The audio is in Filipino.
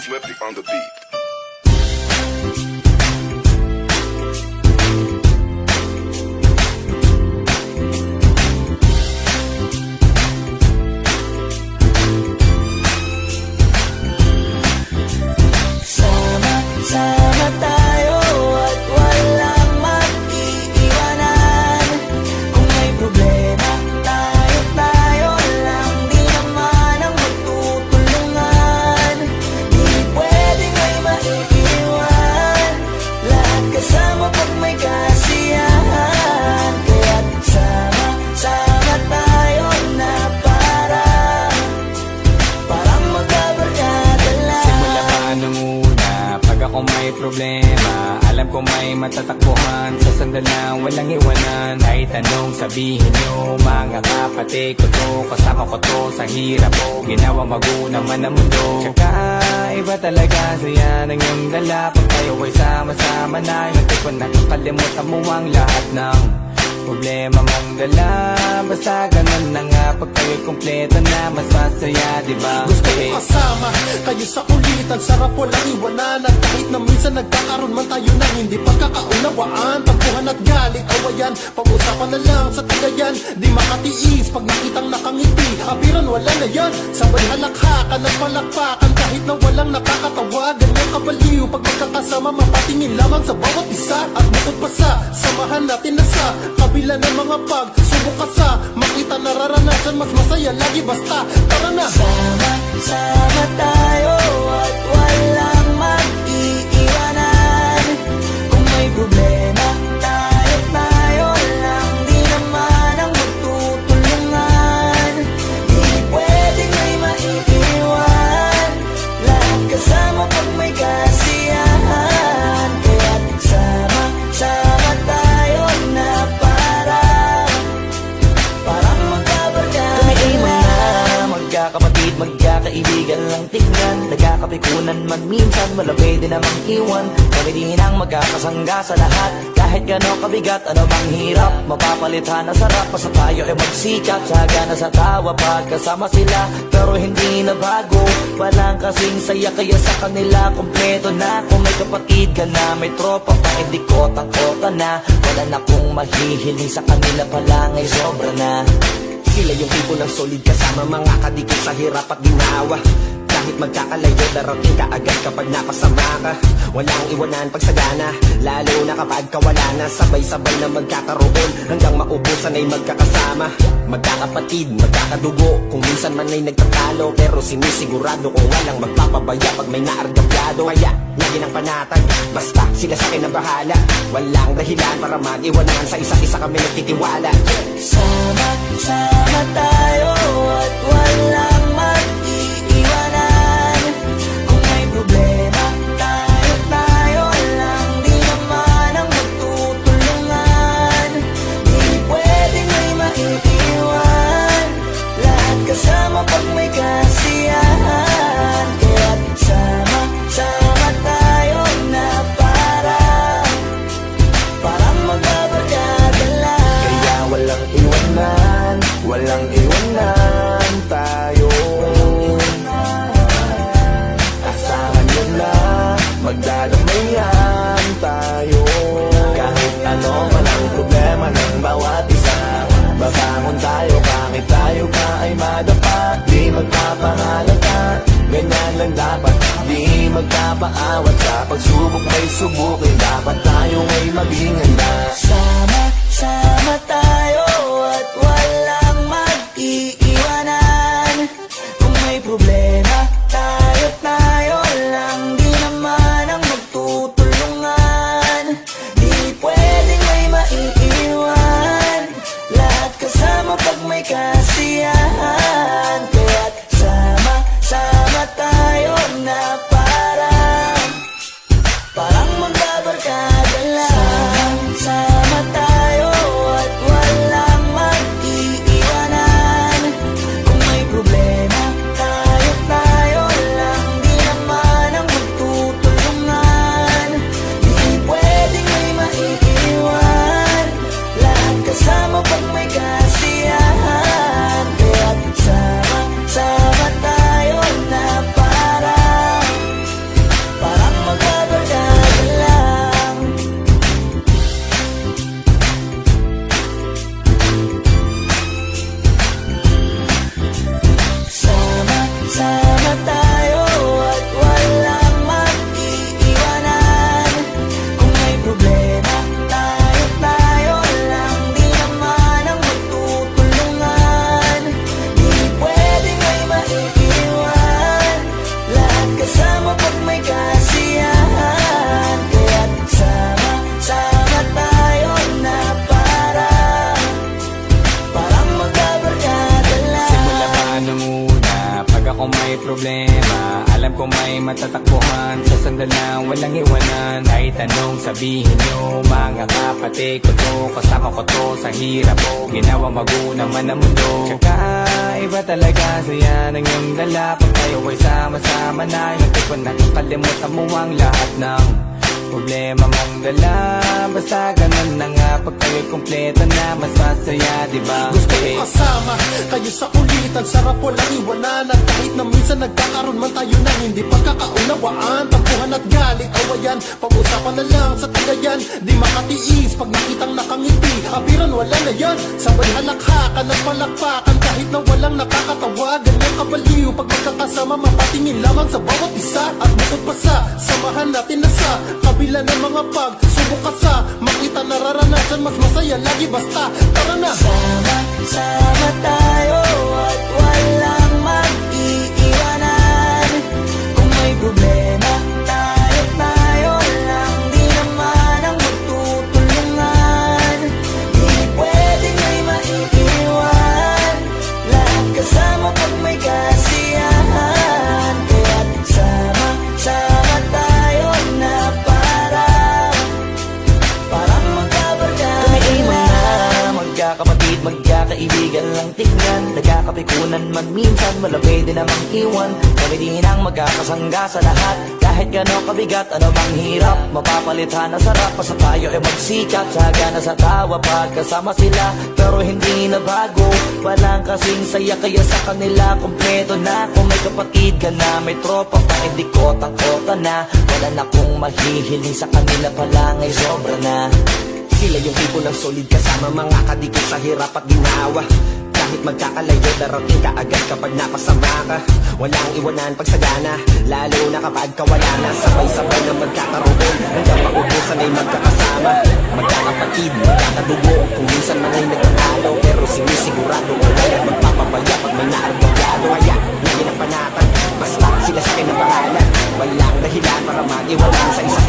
Flippy on the beat. Sama tayo at walang mag-iiwanan. Kung may problema, tayo lang. Di naman ang magtutulungan. Di pwedeng may maiiwan. Lahat kasama pag may kasiyahan. Kaya't sama tayo na parang magkabarkada lang. Simula pa nung una, pag ako may problema, alam ko may matatakbuhan. Sa sandal lang, walang iwanan. Kahit anong sabihin nyo, mga kapatid ko to, kasama ko to sa hirap ko, ginawa magunang man ang mundo. Tsaka iba talaga saya ng iyong dala. Pag tayo ay sama-sama na, hindi ko nakakalimutan mo ang lahat ng problema mong dala. Basta ganun na nga, pag kayo'y kumpleto na, mas masaya, diba? Gusto ko kasama kayo sa kulitan, sarap walang iwanan. At kahit na minsan nagkakaroon man tayo ng hindi pagkakaunawaan, tampuhan at galit, awayan, pag-usapan na lang sa tagayan. Di makatiis pag nakitang nakangiti, abiran wala na yan. Sabay halakhakan at palakpakan, kahit na walang nakakatawa. Ganyan kabaliw pag magkakasama, mapatingin lamang sa bawat isa. At bukod pa sa samahan natin na sa kabila ng mga pagsubok ka sa makita nararanasan, mas masaya lagi basta tara na. Sama tayo at walang mag-iiwanan. Kung may problema, tayo lang. Di naman ang magtutulungan. Di pwedeng may maiiwan. Lahat kasama pag may kasiyahan. Kaya't sama tayo na parang magkabarkada. Kami ay mga magkakapatid, magkakaibigan lang tingnan. Nagkakapikunan man minsan, wala pwede namang iwan. Kami din ang magkakasangga sa lahat. Kahit gano'ng kabigat, ano bang hirap, mapapalitan na sarap. Basta tayo ay magsikap, sagana sa tawa pagkasama sila. Pero hindi na bago, walang kasing saya. Kaya sa kanila kompleto na. Kung may kapatid ka na, may tropa pa, hindi kotang-kota na. Wala na kong mahihiling sa kanila pa lang ay sobra na. Sila yung tipo ng solid kasama, mga kadikit sa hirap at ginawa. Kahit magkakalayo, darating ka agad kapag napasama ka. Walang iwanan pag sagana, lalo na kapag kawala na. Sabay-sabay na magkakaroon, hanggang maubusan ay magkakasama. Magkakapatid, magkakadugo, kung minsan man ay nagtatalo. Pero sinisigurado kung walang magpapabaya pag may naargabyado. Kaya, lagi ng panatag, basta sila sa akin ang bahala. Walang dahilan para mag-iwanan, sa isa't isa kami nagtitiwala. Sama tayo at walang mag-iiwanan. Kung may problema, tayo lang. Di naman ang magtutulungan. Di pwedeng may maiiwan. Lahat kasama pag may kasiyahan. Kaya't sama tayo na parang magkabarkada lang. Kaya walang iwanan, walang iwanan tayo. Asahan nyo na, magdadamayan tayo. Kahit ano man ang problema ng bawat isa, babangon tayo kahit tayo pa ay madapa. Di magpapahalata, ganyan lang dapat. Di magpapaawat sa pagsubok may subukin. Dapat tayo ay maging handa. Sama tayo at walang mag-iiwanan. Kung may problema, tayo lang. Di naman ang magtutulungan. Di pwedeng may maiiwan. Lahat kasama pag may kasiyahan. Kaya't sama tayo na parang magkabarkada lang. Sama tayo may problema, alam ko may matatakbuhan. Sa sandal lang walang iwanan. Kahit anong sabihin nyo, mga kapatid ko to, kasama ko to sa hirap ko. Ginawa magunang man ang mundo. Tsaka iba talaga saya ng iyong dala. Pag tayo ay sama-sama na, hindi ko nakakalimutan mo ang lahat ng problema mong dala. Basta ganun na nga, pag tayo'y kumpleto na, mas masaya, diba? Gusto ko kasama kayo sa kulitan, sarap walang iwanan. At kahit na minsan nagkakaroon man tayo ng hindi pagkakaunawaan, tampuhan at galit, awayan, pag-usapan na lang sa tagayan. Di makatiis pag nakitang nakangiti, abiran wala na yan. Sabay halakhakan at palakpakan kahit na walang nakakatawa. Ganyan kabaliw pag magkakasama, mapatingin lamang sa bawat isa. At bukod pa sa samahan natin na sa kabila ng mga pagsubok ka sa makita nararanasan, mas masaya lagi basta tara na. Sama tayo at walang mag-iiwanan. Kung may problema, tayo lang, di naman ang magtutulungan. Di pwedeng may maiiwan, lahat kasama pag may kasiyahan. Kaya't sama tayo na parang magkabarkada. Tumiiman na, magkakapatid, magkakaibigan lang tingnan. Nagkakapikunan man minsan, malapit din namang iwan. Kami din ang magkakasangga sa lahat. Kahit gano'ng kabigat, ano bang hirap, mapapalitan na sarap. Basta tayo ay magsikap, sagana sa tawa pagkasama sila. Pero hindi na bago, walang kasing saya. Kaya sa kanila kompleto na. Kung may kapatid ka na, may tropa pa, hindi kotang-kota na. Wala na kong mahihiling sa kanila pala, ngay sobra na. Sila yung tipo ng solid kasama, mga kadikit sa hirap at ginawa. Kahit magkakalayo, darating ka agad kapag napasama ka. Walang iwanan pag sagana, lalo na kapag kawala na. Sabay-sabay na magkakaroon, hanggang maubusan ay magkakasama. Magkakapatid, magkakadugo, kung minsan man ay nagtatalo, pero sinisigurado ko na magpapabaya pag may naargagado. Kaya, lagi ng panatan, basta sila sa akin ang pangalan. Walang dahilan para mag-iwanan sa isa